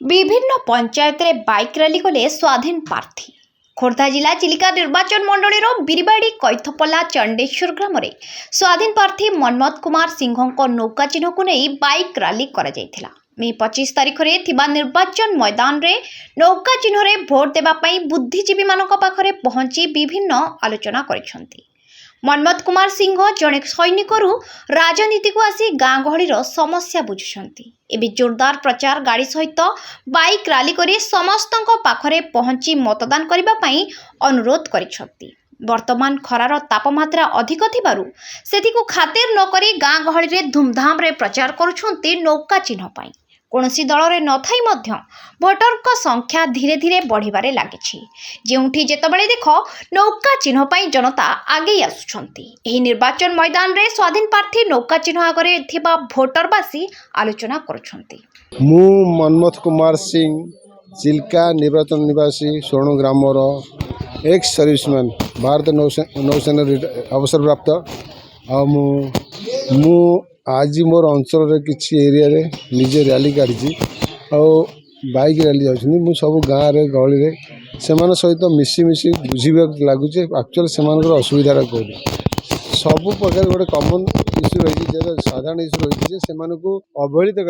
विभिन्न पंचायत रे bike rally कले स्वाधीन प्रार्थी। खोर्धा जिला चिलिका निर्वाचन मंडली बिरबाड़ी कैथपल्ला चंडेश्वर ग्राम रे स्वाधीन प्रार्थी मनमथ कुमार सिंह नौका चिन्ह को नहीं बाइक रैली करा जायथिला। मे 25 तारिख रे थिबा निर्वाचन मैदान रे नौका चिन्ह रे भोट देबा पई बुद्धिजीवी मानक पाखरे पहुंची विभिन्न आलोचना करिसंती। मनमथ कुमार सिंह जड़े सैनिक राजनीति को आसी गाँ गहली समस्या बुझुंट। एवं जोरदार प्रचार गाड़ी सहित बाइक रैली करी समस्त पाखरे पहुंची मतदान करने अनुरोध करिसंती। वर्तमान खरार तापमात्रा अधिक थिबारु सेथिकु खातिर नकरी गाँ गहली रे धूमधाम रे प्रचार करुछंती नौका चिन्ह पाई। कौनसी दल रे नथाई मध्य भोटर का संख्या धीरे धीरे बढ़िबारे लागिछि। जेउठी जेतबेले देख नौका चिन्ह पाई जनता आगे आसुछंती। एही निर्वाचन मैदान रे स्वाधीन प्रार्थी नौका चिन्ह आगरे थिबा भोटरवासी आलोचना करुछंती। मु मनमथ कुमार सिंह चिल्का निर्वाचन निवासी स्वर्ण ग्रामर एक्स सर्विसमैन भारत नौसेना अवसर प्राप्त मु आज मोर अंचल किसी एरिया रे निजे रैली काढ़ी बाइक रैली जाऊँ मु सब गाँव रे गहली रे सेमान सहित मिसी बुझा लगुच एक्चुअल से असुविधार कौन सब प्रकार गोटे कमन इश्यू रही साधारण इश्यू रही से अवहेलित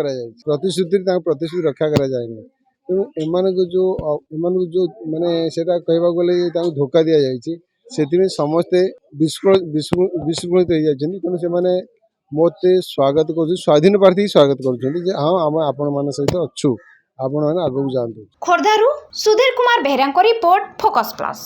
प्रतिश्रुति रक्षा कराए तेणु एम जो माने कहवा गले धोखा दि जाए समस्ते विस्मृत हो जाती। तेणु से मते स्वागत कर स्वाधीन प्रार्थी स्वागत कर हाँ आम आपण मान सहित अच्छु आपण मैंने आगू जातु। खोर्धारू Sudhir Kumar Behera report Focus plus.